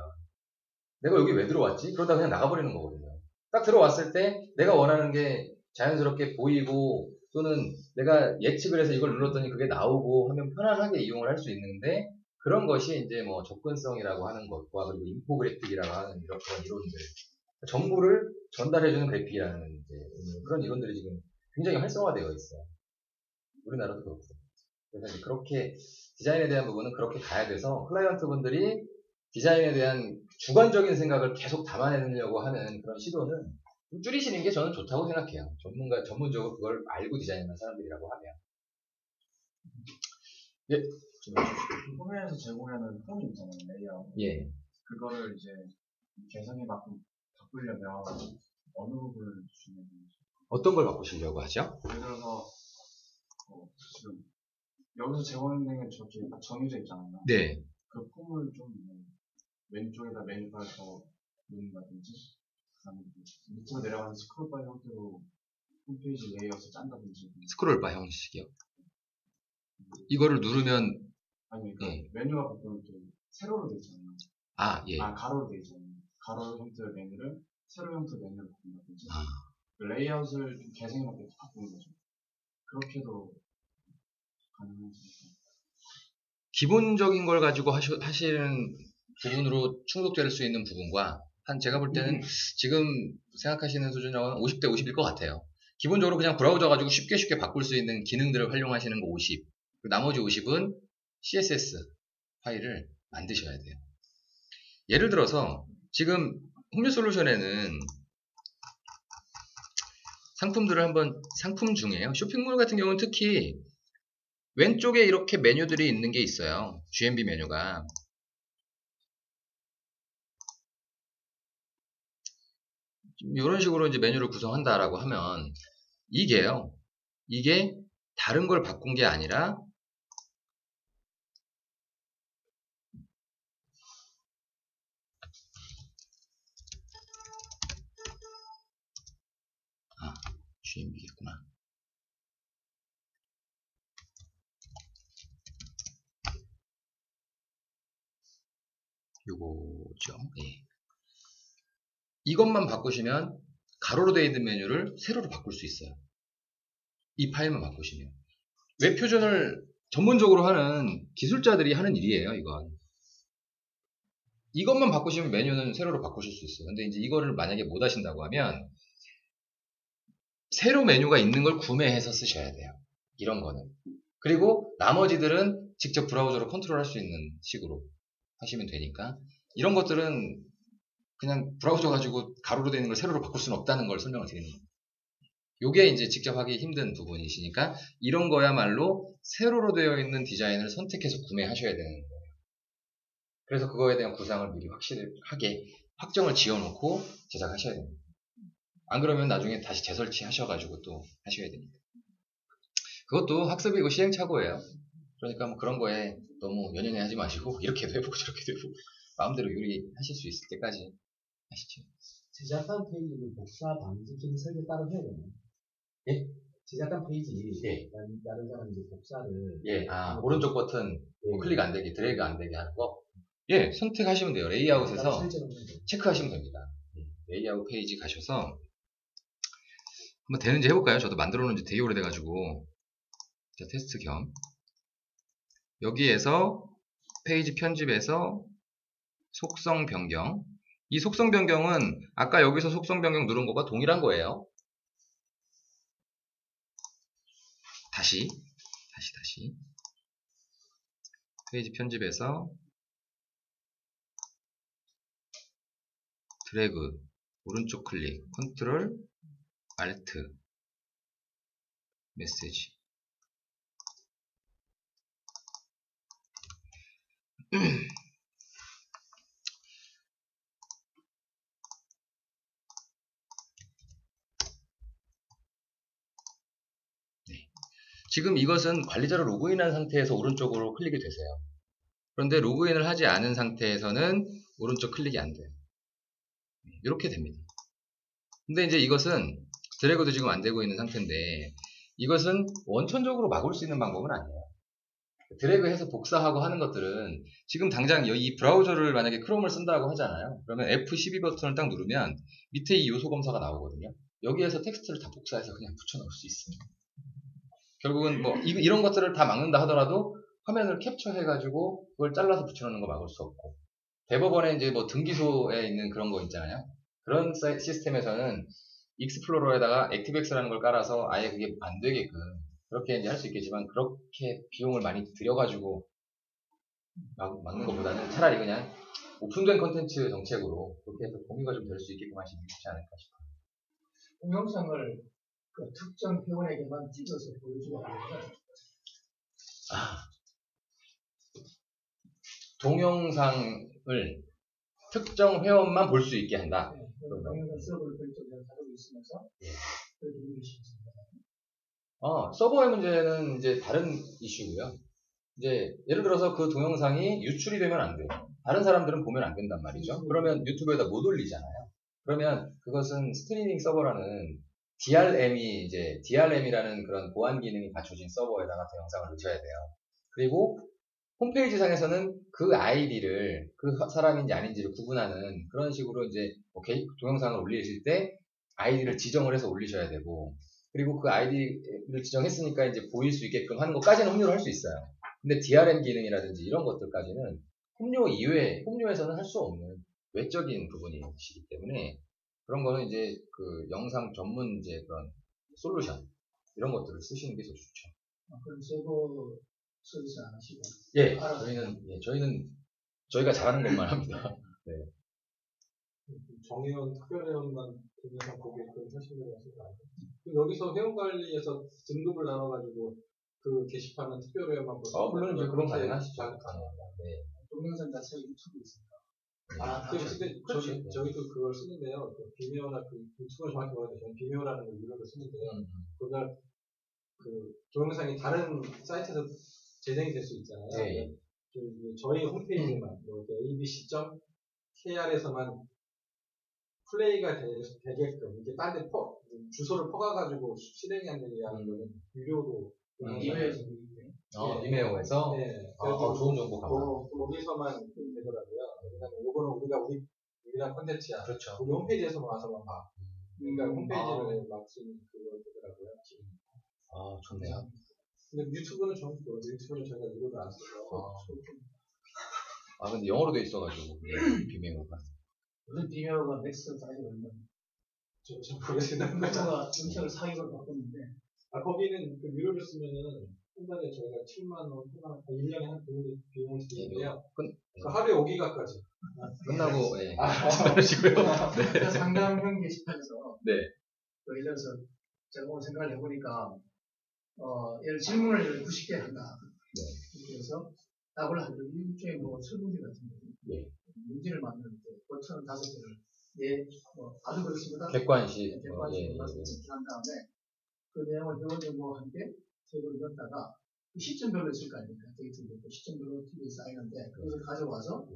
내가 여기 왜 들어왔지? 그러다 그냥 나가버리는 거거든요. 딱 들어왔을 때 내가 원하는 게 자연스럽게 보이고 또는 내가 예측을 해서 이걸 눌렀더니 그게 나오고 하면 편안하게 이용을 할 수 있는데 그런 것이 이제 뭐 접근성이라고 하는 것과 그리고 인포그래픽이라고 하는 이런 이론들 정보를 전달해주는 그래픽이라는 이제 그런 이론들이 지금 굉장히 활성화되어 있어요. 우리나라도 그렇고. 그래서 이제 그렇게 디자인에 대한 부분은 그렇게 가야 돼서 클라이언트 분들이 디자인에 대한 주관적인 생각을 계속 담아내려고 하는 그런 시도는 좀 줄이시는 게 저는 좋다고 생각해요. 전문적으로 그걸 알고 디자인하는 사람들이라고 하면. 예. 홈에서 제공하는 폼이 있잖아요, 레이아웃. 예. 그거를 이제 개성에 바꾸려면 어느 부분을 주면 되는지. 어떤 걸 바꾸시려고 하죠? 예를 들어서 지금 여기서 제공되는 저기 정해져 있잖아요. 네. 그 폼을 좀 왼쪽에다 메뉴바를 더 놓는다든지, 그다음에 밑으로 내려가는 스크롤바 형태로 홈페이지 레이아웃을 짠다든지. 스크롤바 형식이요. 이거를 누르면 아니 예. 메뉴가 보통 좀 세로로 돼 있잖아요. 예. 가로로 돼 있잖아요. 가로 형태의 메뉴를 세로 형태의 메뉴로 바꾼다든지. 그 레이아웃을 좀 개성에 맞게 바꾸는 거죠. 그렇게도 가능하지. 기본적인 걸 가지고 하시는 부분으로 충족될 수 있는 부분과 제가 볼 때는 지금 생각하시는 수준하고는 50대 50일 것 같아요. 기본적으로 그냥 브라우저 가지고 쉽게 바꿀 수 있는 기능들을 활용하시는 거 50, 나머지 50은 CSS 파일을 만드셔야 돼요. 예를 들어서 지금 홈리솔루션에는 상품 중에요. 쇼핑몰 같은 경우는 특히 왼쪽에 이렇게 메뉴들이 있는 게 있어요. GMB 메뉴가. 이런 식으로 이제 메뉴를 구성한다라고 하면 이게요. 이게 다른 걸 바꾼 게 아니라 GMB겠구나. 요거죠. 예. 이것만 바꾸시면 가로로 되어 있는 메뉴를 세로로 바꿀 수 있어요. 이 파일만 바꾸시면. 웹 표준을 전문적으로 하는 기술자들이 하는 일이에요, 이건. 이것만 바꾸시면 메뉴는 세로로 바꾸실 수 있어요. 근데 이제 이거를 만약에 못 하신다고 하면 세로 메뉴가 있는 걸 구매해서 쓰셔야 돼요. 이런 거는. 그리고 나머지들은 직접 브라우저로 컨트롤할 수 있는 식으로 하시면 되니까 이런 것들은 그냥 브라우저 가지고 가로로 되어 있는 걸 세로로 바꿀 수는 없다는 걸 설명을 드리는 거예요. 요게 이제 직접 하기 힘든 부분이시니까 이런 거야말로 세로로 되어 있는 디자인을 선택해서 구매하셔야 되는 거예요. 그래서 그거에 대한 구상을 미리 확실하게 확정을 지어놓고 제작하셔야 됩니다. 안 그러면 나중에 다시 재설치 하셔가지고 또 하셔야 됩니다. 그것도 학습이고 시행착오예요. 그러니까 뭐 그런 거에 너무 연연해 하지 마시고 이렇게도 해보고 저렇게도 해보고 마음대로 요리하실 수 있을 때까지 하시죠. 제작한 페이지를 복사 방지적인 설계 따로 해야 되나요? 예? 제작한 페이지, 예. 다른 사람이 이제 복사를. 예, 오른쪽 버튼 뭐 클릭 안 되게, 드래그 안 되게 하는 거. 예, 선택하시면 돼요. 레이아웃에서 체크하시면 됩니다. 예, 레이아웃 페이지 가셔서 한번 되는지 해볼까요? 저도 만들어 놓은 지 되게 오래돼가지고. 자, 테스트 겸. 여기에서 페이지 편집에서 속성 변경. 이 속성 변경은 아까 여기서 속성 변경 누른 거가 동일한 거예요. 다시. 페이지 편집에서 드래그, 오른쪽 클릭, 컨트롤, 알트, 메시지. 지금 이것은 관리자로 로그인한 상태에서 오른쪽으로 클릭이 되세요. 그런데 로그인을 하지 않은 상태에서는 오른쪽 클릭이 안 돼요. 이렇게 됩니다. 근데 이제 이것은 드래그도 지금 안 되고 있는 상태인데 이것은 원천적으로 막을 수 있는 방법은 아니에요. 드래그해서 복사하고 하는 것들은 지금 당장 이 브라우저를 만약에 크롬을 쓴다고 하잖아요. 그러면 F12 버튼을 딱 누르면 밑에 이 요소 검사가 나오거든요. 여기에서 텍스트를 다 복사해서 그냥 붙여넣을 수 있습니다. 결국은 뭐 이런 것들을 다 막는다 하더라도 화면을 캡처해가지고 그걸 잘라서 붙여넣는 거 막을 수 없고 대법원에 이제 뭐 등기소에 있는 그런 거 있잖아요. 그런 시스템에서는 익스플로러에다가 액티브엑스라는 걸 깔아서 아예 그게 안 되게끔 그렇게 이제 할 수 있겠지만 그렇게 비용을 많이 들여가지고 막는 것보다는 차라리 그냥 오픈된 컨텐츠 정책으로 그렇게 해서 공유가 좀 될 수 있게끔 하시는 게 좋지 않을까 싶어요. 동영상을 그 특정 회원에게만 찍어서 보여주면 안 되나요? 동영상을 특정 회원만 볼 수 있게 한다. 네, 동영상 서버를 별도로 가지고 있으면서 그렇게 누르시면 서버의 문제는 이제 다른 이슈고요. 이제 예를 들어서 그 동영상이 유출이 되면 안 돼요. 다른 사람들은 보면 안 된단 말이죠. 그러면 유튜브에다 못 올리잖아요. 그러면 그것은 스트리밍 서버라는 DRM이라는 그런 보안 기능이 갖춰진 서버에다가 동영상을 넣으셔야 돼요. 그리고 홈페이지 상에서는 그 아이디를 그 사람인지 아닌지를 구분하는 그런 식으로 이제 동영상을 올리실 때 아이디를 지정을 해서 올리셔야 되고 그리고 그 아이디를 지정했으니까 이제 보일 수 있게끔 하는 것까지는 흡료를 할 수 있어요. 근데 DRM 기능이라든지 이런 것들까지는 흡료에서는 할 수 없는 외적인 부분이시기 때문에 그런 거는 이제 그 영상 전문 이제 그런 솔루션 이런 것들을 쓰시는 게 더 좋죠. 그럼 서버 서비스 안 하시고? 예, 저희는 저희가 잘하는 것만 합니다. 네. 정회원, 특별회원만 동영상 고객을 하시려고 하시는 거 아니에요? 여기서 회원관리에서 등급을 나눠가지고 그 게시판은 특별회원만 볼 수 있어요. 물론 이제 그런 가능하시죠. 가능합니다. 네. 동영상 자체가 유튜브에 있습니다. 그렇지. 저희도 그걸 쓰는데요. 그 비메오나 그 유튜브를 정확히 모르겠는데 저는 비메오라는 걸 유료로 쓰는데요. 그걸 그 동영상이 다른 사이트에서 재생이 될 수 있잖아요. 네. 저희 홈페이지만 abc.kr에서만 플레이가 되게끔 이게 딴 데 주소를 퍼가가지고 실행이 안 되게 하는 거는 유료로 이메일에서 이메오에서 네. 좋은 정보 감사합니다. 거기서만 되더라고요. 왜냐면 요거는 우리랑 콘텐츠야. 그렇죠. 우리 홈페이지에서 와서만 봐. 그러니까 홈페이지를 막 쓰는 그거 되더라고요. 좋네요. 근데 유튜브는 유튜브는 저희가 유료를 안 써서. 근데 영어로 돼 있어가지고 비메오가. 무슨 비밀가 맥스 사이즈 얼마? 저 모르겠습니다. 제가 정책을 사기로 바꿨는데. 거기는 그 유료를 쓰면은 한 달에 저희가 7만원, 8만원, 1년에 한 정도 비용을 드리는데요. 그 하루에 5기가까지. 끝나고, 그러시고요. 네. 상담형 게시판에서. 네. 예를 들어서 제가 오늘 생각을 해보니까, 예를 질문을 90개 한다. 네. 그래서 답을 하는 일종의 설문지 같은 거. 네. 문제를 만들 때, 버튼 5개를, 아주 그렇습니다. 객관식. 객관식으로 한 다음에, 그 내용을 회원정보와 함께 테이블을 넣었다가, 그 시점별로 있을 거 아닙니까? 데이터를 넣고 시점별로 TV에 쌓이는데, 그것을 가져와서,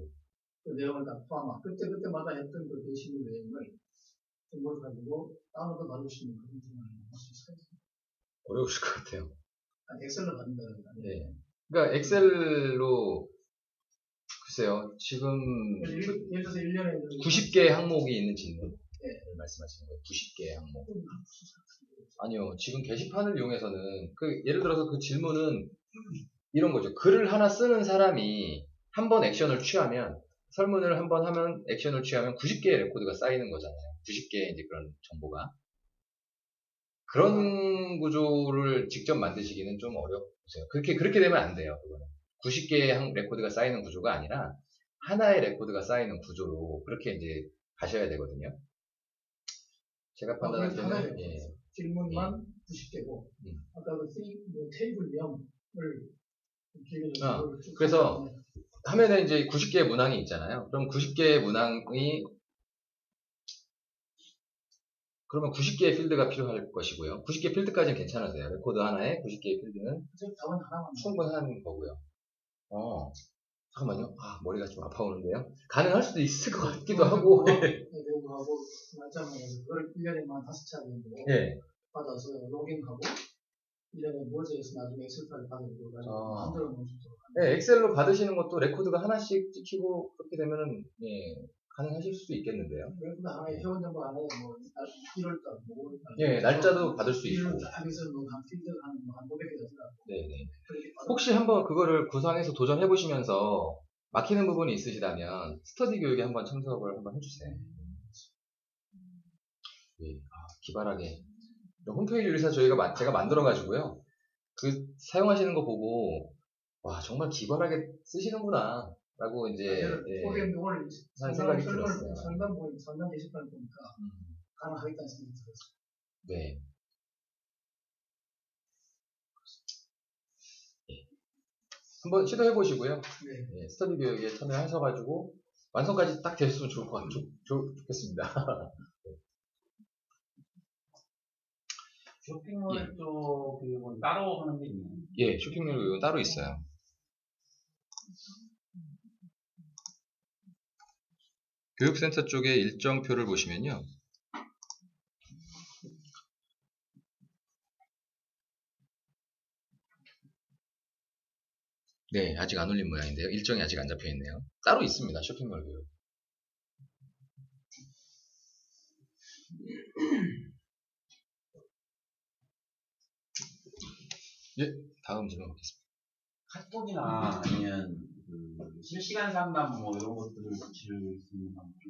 그 내용을 다 포함한, 그때마다 했던 그 게시물 내용을 정보를 가지고 다운로드 받을 수 있는 그런 기능을 할 수 있어요. 어려우실 것 같아요. 엑셀로 받는다는 거 아니에요? 네. 그러니까 엑셀로 글쎄요. 지금 예를 들어서 1년에 90개의 항목이 있는 질문을 말씀하시는 거예요. 90개의 항목. 아니요. 지금 게시판을 이용해서는 예를 들어서 그 질문은 이런 거죠. 글을 하나 쓰는 사람이 한 번 액션을 취하면 설문을 한 번 하면 액션을 취하면 90개의 레코드가 쌓이는 거잖아요. 90개의 이제 그런 정보가. 그런 구조를 직접 만드시기는 좀 어렵으세요. 그렇게 되면 안 돼요. 그거는. 90개의 레코드가 쌓이는 구조가 아니라 하나의 레코드가 쌓이는 구조로 그렇게 이제 가셔야 되거든요. 제가 판단할 때는 질문만 90개고 아까 그 테이블명을 그래서 화면에 이제 90개의 문항이 있잖아요. 그럼 90개의 문항이 그러면 90개의 필드가 필요할 것이고요. 90개 필드까지는 괜찮으세요. 레코드 하나에 90개의 필드는 충분한 거고요. 잠깐만요. 머리가 좀 아파오는데요. 가능할 수도 있을 것 같기도 하고. 내용하고 말자면 그걸 1년에만 5차례 정도 받아서 로그인하고 1년에 모즈에서 나중에 엑셀 파일 받아서 만들어 놓을 수 있도록. 네, 엑셀로 받으시는 것도 레코드가 하나씩 찍히고 그렇게 되면은 가능하실 수도 있겠는데요. 레코드 하나에 회원 정보 안에 1월달, 5월달. 예, 날짜도 받을 수 있고. 1월달 하면서 한 필드 한 500개 되더라고. 네네. 혹시 한번 그거를 구상해서 도전해 보시면서 막히는 부분이 있으시다면 스터디 교육에 한번 참석을 한번 해주세요. 기발하게 홈페이지 리사 제가 만들어가지고요. 그 사용하시는 거 보고 와 정말 기발하게 쓰시는구나 라고 이제 오늘 생각이 들었어요. 상담 게시판을 보니까 가능하겠다는 생각이 들었어요. 네. 한번 시도해 보시고요. 스터디 교육에 참여하셔가지고 완성까지 딱 되셨으면 좋겠습니다. 쇼핑몰 쪽 교육은 따로 하는 게 있나요? 예, 쇼핑몰 교육은 따로 있어요. 교육센터 쪽에 일정표를 보시면요. 네, 아직 안 올린 모양인데요. 일정이 아직 안 잡혀 있네요. 따로 있습니다. 쇼핑몰 교육. 다음 질문 받겠습니다. 카톡이나 아니면 그 실시간 상담 뭐 이런 것들을 지를 수 있는 방법이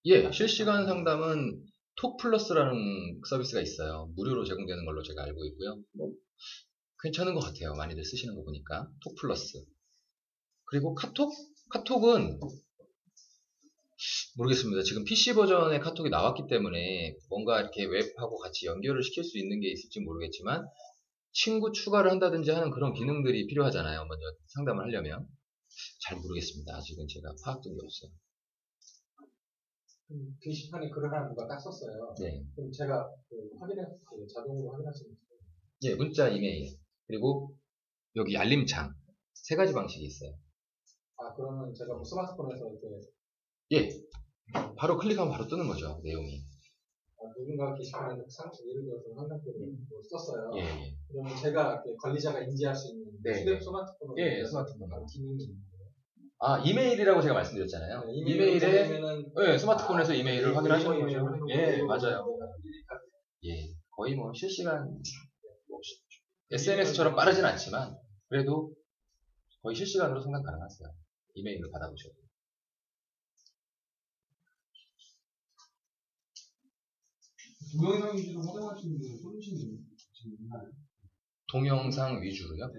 예, 실시간 상담은 톡플러스라는 서비스가 있어요. 무료로 제공되는 걸로 제가 알고 있고요. 뭐 괜찮은 것 같아요. 많이들 쓰시는 거 보니까. 톡플러스. 그리고 카톡? 카톡은 모르겠습니다. 지금 PC 버전의 카톡이 나왔기 때문에 뭔가 이렇게 웹하고 같이 연결을 시킬 수 있는 게 있을지 모르겠지만 친구 추가를 한다든지 하는 그런 기능들이 필요하잖아요. 먼저 상담을 하려면. 잘 모르겠습니다. 아직은 제가 파악된 게 없어요. 게시판에 글을 하나 누가 딱 썼어요. 네. 그럼 제가 확인해볼게요. 자동으로 확인할 수 있는. 예, 문자, 이메일. 그리고 여기 알림창. 세 가지 방식이 있어요. 아, 그러면 제가 뭐 스마트폰에서 이렇게 예. 바로 클릭하면 바로 뜨는 거죠. 내용이. 누군가 게시판에 예를 들어서 상담표를 뭐 썼어요. 예, 예. 그러면 제가 이렇게 관리자가 인지할 수 있는 네. 스마트폰으로 예, 스마트폰으로. 기능이 있는 거예요. 아, 이메일이라고 제가 말씀드렸잖아요. 네, 이메일에, 보내면은 예, 스마트폰에서 이메일을 확인하시는 거죠. 예, 맞아요. 요 예, 거의 뭐 실시간, 뭐 SNS처럼 빠르진 않지만, 그래도 거의 실시간으로 상담 가능하세요. 이메일로 받아보셔도. 동영상 위주로 활용할 수 있는 솔루션이 지금 있나요? 동영상 위주로요?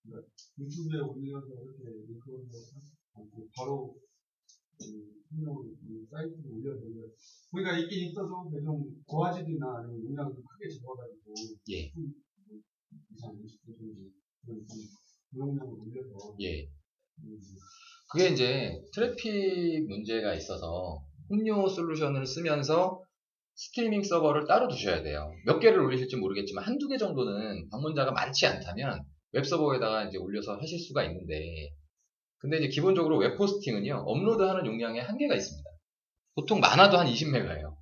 그러니까 유튜브에 올려서 이렇게 리커버를 하고 바로 사이트에 올려서 우리가 있긴 있어도 좀 고화질이나 아니면 용량을 크게 적어가지고 예. 20, 20분 정도 그런 동영상을 올려서 예. 그게 이제 트래픽 문제가 있어서 음료 솔루션을 쓰면서 스트리밍 서버를 따로 두셔야 돼요. 몇 개를 올리실지 모르겠지만 한두 개 정도는 방문자가 많지 않다면 웹서버에다가 이제 올려서 하실 수가 있는데, 근데 이제 기본적으로 웹 호스팅은요, 업로드하는 용량에 한계가 있습니다. 보통 많아도 한 20메가예요.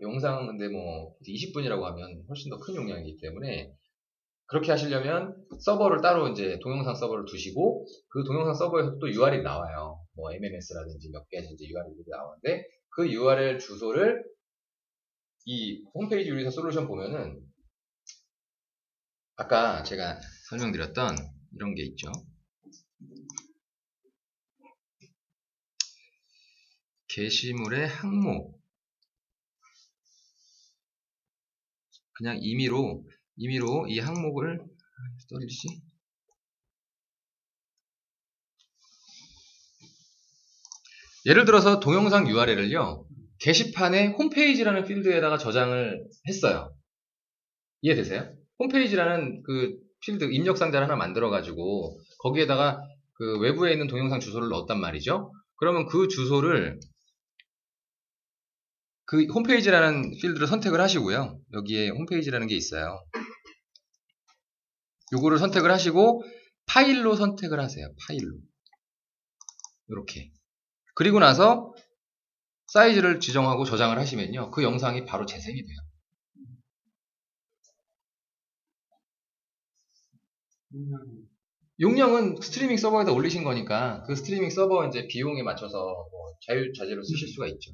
영상은 근데 뭐 20분이라고 하면 훨씬 더 큰 용량이기 때문에 그렇게 하시려면 서버를 따로 이제 동영상 서버를 두시고, 그 동영상 서버에서 또 URL이 나와요. 뭐 MMS라든지 몇 개의 이제 URL들이 나오는데, 그 URL 주소를 이 홈페이지 유리사 솔루션 보면은 아까 제가 설명드렸던 이런 게 있죠. 게시물의 항목. 그냥 임의로 이 항목을 떨리지? 예를 들어서 동영상 URL을요, 게시판에 홈페이지라는 필드에다가 저장을 했어요. 이해되세요? 홈페이지라는 그 필드 입력 상자를 하나 만들어가지고 거기에다가 그 외부에 있는 동영상 주소를 넣었단 말이죠. 그러면 그 주소를 그 홈페이지라는 필드를 선택을 하시고요. 여기에 홈페이지라는 게 있어요. 요거를 선택을 하시고 파일로 선택을 하세요. 파일로. 이렇게. 그리고 나서 사이즈를 지정하고 저장을 하시면요, 그 영상이 바로 재생이 돼요. 용량은 스트리밍 서버에다 올리신 거니까 그 스트리밍 서버 이제 비용에 맞춰서 뭐 자유자재로 쓰실 수가 있죠.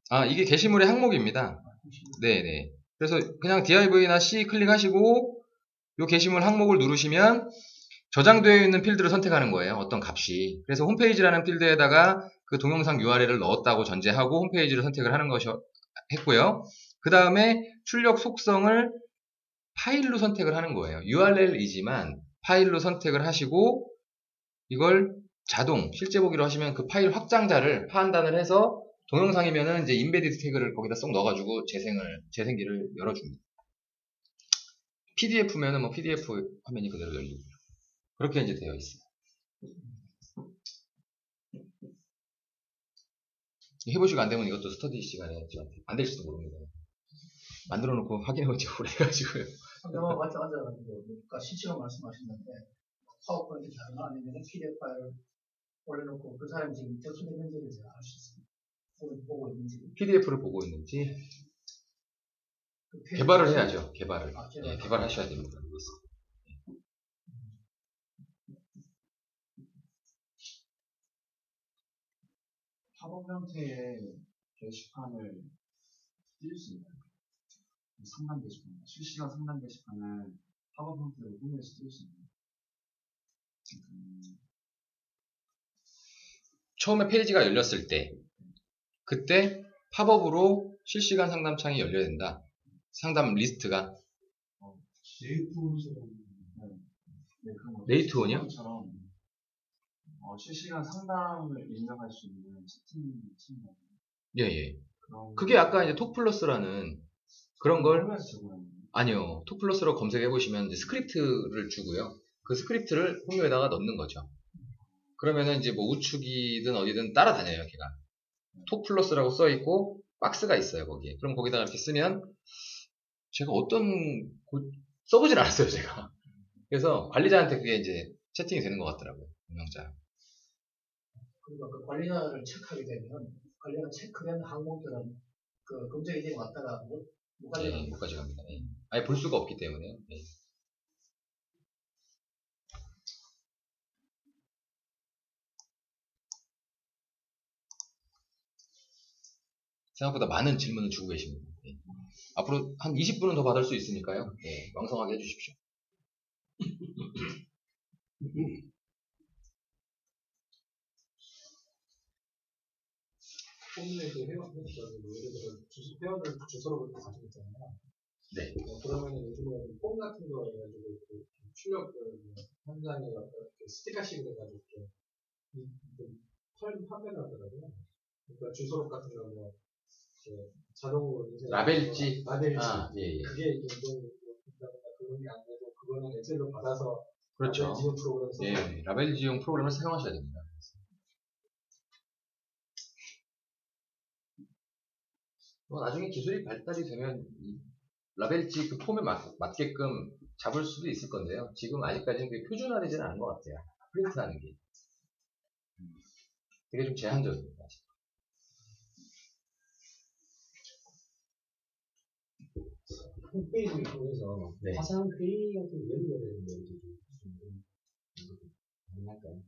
아, 이게 게시물의 항목입니다. 네네. 그래서 그냥 div나 C 클릭하시고 이 게시물 항목을 누르시면 저장되어 있는 필드를 선택하는 거예요. 어떤 값이. 그래서 홈페이지라는 필드에다가 그 동영상 URL을 넣었다고 전제하고 홈페이지를 선택을 하는 것이 했고요. 그 다음에 출력 속성을 파일로 선택을 하는 거예요. URL이지만 파일로 선택을 하시고 이걸 자동 실제 보기로 하시면 그 파일 확장자를 판단을 해서 동영상이면은 이제 인베디드 태그를 거기다 쏙 넣어가지고 재생기를 열어줍니다. PDF면은 뭐 PDF 화면이 그대로 열리고 그렇게 이제 되어 있어요. 해보시고 안 되면 이것도 스터디 시간에 안 될지도 모릅니다. 만들어 놓고 확인해본 지 오래가지고요. 맞아. 아까 실제로 말씀하셨는데 파워포인트 자료나 아니면 PDF 파일을 올려놓고 그 사람이 지금 접수됐는지를 제가 알 수 있습니다. 보고 있는지. PDF를 보고 있는지 개발을 해야죠. 개발을. 네, 개발하셔야 됩니다. 팝업 형태의 게시판을 띄울 수 있나요? 상담 게시판, 실시간 상담 게시판을 팝업 형태로 꾸며서 띄울 수 있나요? 처음에 페이지가 열렸을 때 그때 팝업으로 실시간 상담창이 열려야 된다. 상담 리스트가 네, 그런 거. 네이트온이요? 처럼 실시간 상담을 입력할 수 있는 채팅창 예. 그런 그게 아까 이제 톡플러스라는 그런 걸 하면서 제공하는 거예요. 아니요. 톡플러스로 검색해 보시면 이제 스크립트를 주고요. 그 스크립트를 홈료에다가 넣는 거죠. 그러면은 이제 뭐 우측이든 어디든 따라다녀요, 걔가. 톡플러스라고 써 있고 박스가 있어요, 거기에. 그럼 거기다가 이렇게 쓰면 제가 써보질 않았어요, 제가. 그래서 관리자한테 그게 이제 채팅이 되는 것 같더라고요, 운영자. 그리고 그 관리자를 체크하게 되면 관리자가 체크된 항목들은 그 검색 이제 왔다가 못 네, 가져가는 못 가져갑니다. 예. 아예 볼 수가 없기 때문에. 예. 생각보다 많은 질문을 주고 계십니다. 예. 앞으로 한 20분은 더 받을 수 있으니까요. 예, 왕성하게 해주십시오. 홈에 그 회원, 예를 들어 회원들 주소로 그렇게 가지고 있잖아요. 네. 그러면 요즘에 폼 같은 거 해가지고 출력 현장에 스티커식으로 해가지고 판매를 하더라고요. 그러니까 주소록 같은 거 뭐 자동으로 라벨지? 라벨지. 아, 예. 그게 이제 그런 게 안 되고 그거는 엑셀로 받아서 그렇죠. 라벨 지용 프로그램 써서 예, 라벨 지용 프로그램을 사용하셔야 됩니다. 나중에 기술이 발달이 되면 이 라벨지 그 폼에 맞게끔 잡을 수도 있을 건데요. 지금 아직까지는 그게 표준화되지는 않은 것 같아요. 프린트하는 게. 되게 좀 제한적입니다. 홈페이지를 통해서 네. 화상 회의 같은 거 열려야 되는데 좀 가능할까요?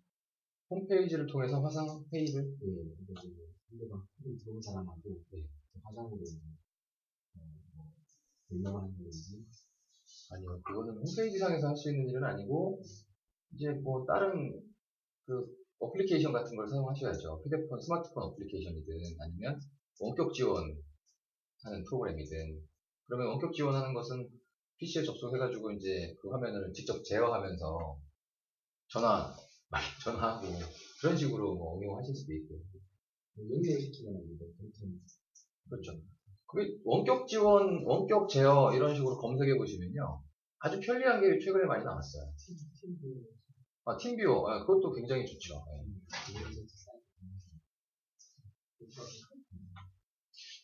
홈페이지를 통해서 화상 회의를 예, 그래서 상대방 들어온 사람하고 화상으로 연락하는 건지 아니요, 그거는 홈페이지 상에서 할 수 있는 일은 아니고 이제 뭐 다른 그 어플리케이션 같은 걸 사용하셔야죠. 휴대폰, 스마트폰 어플리케이션이든 아니면 원격 지원하는 프로그램이든. 그러면 원격 지원하는 것은 PC에 접속해가지고 이제 그 화면을 직접 제어하면서 전화하고 그런 식으로 뭐 응용하실 수도 있고요. 연결시키는 건데 그렇죠. 그게 원격 지원, 원격 제어 이런 식으로 검색해 보시면요. 아주 편리한 게 최근에 많이 나왔어요. 팀뷰어. 그것도 굉장히 좋죠.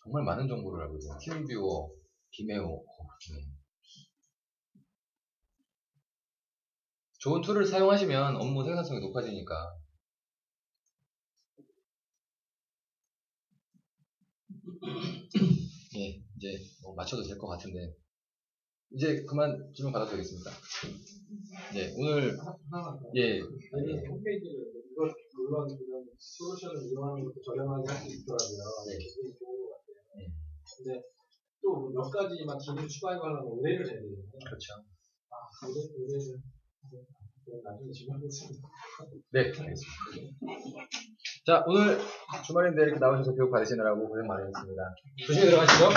정말 많은 정보를 알고 있어요. 팀뷰어, 비메오. 좋은 툴을 사용하시면 업무 생산성이 높아지니까. 예, 이제 맞춰도 될 것 같은데. 이제 그만 질문 받아도 되겠습니다. 네, 오늘, 예. 홈페이지를 이걸 물론 그런 솔루션을 이용하는 것도 저렴하게 할 수 있더라고요. 네. 굉장히 좋은 것 같아요. 네. 근데 또 몇 가지만 기능 추가하려면 의뢰를 해야 되거든요. 그렇죠. 의뢰를 나중에 질문하겠습니다. 네, 알겠습니다. 자, 오늘 주말인데 이렇게 나오셔서 교육 받으시느라고 고생 많으셨습니다. 조심히 들어가시죠.